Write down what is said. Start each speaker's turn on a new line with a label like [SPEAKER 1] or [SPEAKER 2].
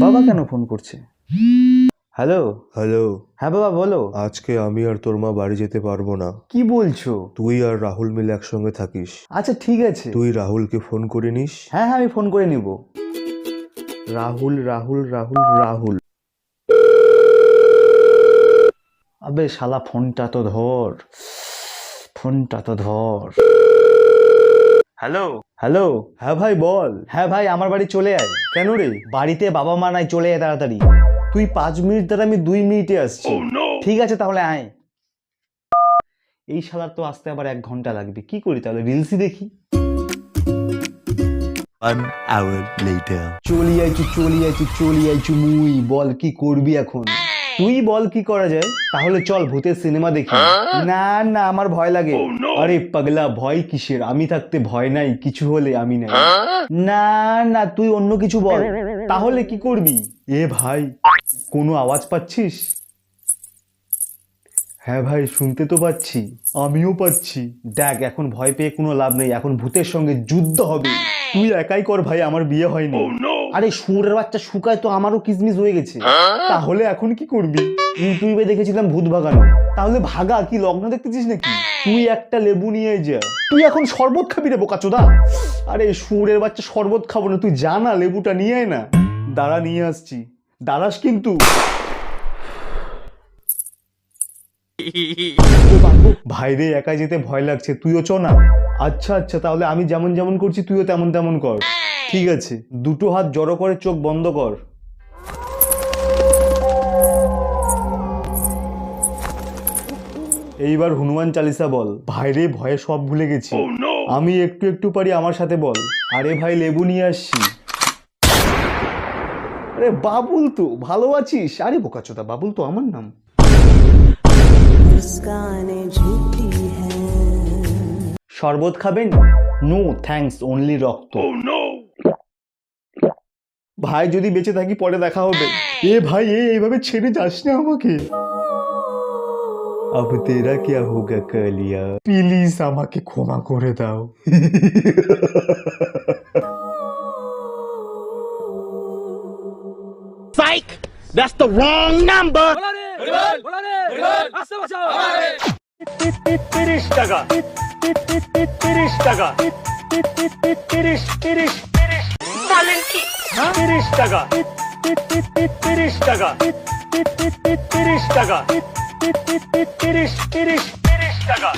[SPEAKER 1] বাবা কেন ফোন করছে? হ্যালো।
[SPEAKER 2] হ্যালো।
[SPEAKER 1] হ্যাঁ বাবা বলো।
[SPEAKER 2] আজকে আমি আর তোর মা বাড়ি যেতে পারবো না।
[SPEAKER 1] কি বলছো?
[SPEAKER 2] তুই আর রাহুল মিলে একসঙ্গে থাকিস।
[SPEAKER 1] আচ্ছা ঠিক আছে।
[SPEAKER 2] তুই রাহুলকে ফোন করে নিস।
[SPEAKER 1] হ্যাঁ হ্যাঁ আমি ফোন করে নিব।
[SPEAKER 2] রাহুল রাহুল রাহুল রাহুল।
[SPEAKER 1] আবে শালা ফোনটা তো ধর, ফোনটা তো ধর। Hello hello.
[SPEAKER 2] হ্যাঁ ভাই বল।
[SPEAKER 1] হ্যাঁ ভাই আমার বাড়ি চলে আয়।
[SPEAKER 2] কেন রে?
[SPEAKER 1] বাড়িতে বাবা মা নাই, চলে আয় তাড়াতাড়ি। তুই 5 মিনিট দ্বারা আমি 2 মিনিটে আসছি। ঠিক আছে তাহলে আয়। এই শালার তো আসতে আবার 1 ঘন্টা লাগবে, কি করি তাহলে, রিলসই দেখি।
[SPEAKER 2] 1 hour later.
[SPEAKER 1] চলি আইছু মুই, বল কি করবি এখন? তুই বল কি করা যায়। তাহলে চল ভূতের সিনেমা দেখি। না না আমার ভয় লাগে। আরে পাগলা ভয় কিসের, আমি থাকতে ভয় নাই, কিছু হলে আমি নাই। না না তুই অন্য কিছু বল। তাহলে কি করবি? এ ভাই কোনো আওয়াজ পাচ্ছিস? হ্যাঁ ভাই শুনতে তো পাচ্ছি। আমিও পাচ্ছি। দেখ এখন ভয় পেয়ে কোনো লাভ নেই, এখন ভূতের সঙ্গে যুদ্ধ হবে। তুই একাই কর ভাই, আমার বিয়ে হয়নি। আরে শুয়োরের বাচ্চা, শুকায় তো আমারও কিসমিস হয়ে গেছে। তাহলে এখন কি করবি? ইউটিউবে দেখেছিলাম ভূত ভাগানো। তাহলে ভাগা, কি লগ্ন দেখতেছিস নাকি? তুই একটা লেবু নিয়ে যা। তুই এখন শরবত খাবি রে বোকাচোদা? আরে শুয়োরের বাচ্চা, শরবত খাবো না, তুই যা না লেবুটা নিয়ে আয় না। দাঁড়া নিয়ে আসছি, দাঁড়াস কিন্তু। ভাইরে একা যেতে ভয় লাগছে, তুইও চ না। আচ্ছা আচ্ছা তাহলে আমি যেমন যেমন করছি তুইও তেমন তেমন কর। ঠিক আছে, দুটো হাত জড়ো করে চোখ বন্ধ কর। এইবার হনুমান চালিসা বল। ভাইরে ভয়ে সব ভুলে গেছি। আমি একটু একটু পারি, আমার সাথে বল। আরে ভাই লেবু নিয়ে আসছি। আরে বাবুল তো ভালো আছিস? আরে বোকাচোদা, বাবুল তো আমার নাম। শরবত খাবেন? নো থ্যাঙ্কস, অনলি রক্ত। ভাই যদি বেঁচে থাকি পরে দেখা হবে। এ ভাই এইভাবে ছেড়ে যাস না আমাকে। আব তেরা কিয়া হোগা কালিয়া, প্লিজ আমাকে ক্ষমা করে দাও।
[SPEAKER 3] Psych! That's the wrong number!
[SPEAKER 1] 30 টাকা, 30 টাকা, 30
[SPEAKER 3] বলেন কি?
[SPEAKER 1] 30 টাকা, 30 টাকা, 30 টাকা, 30 টাকা।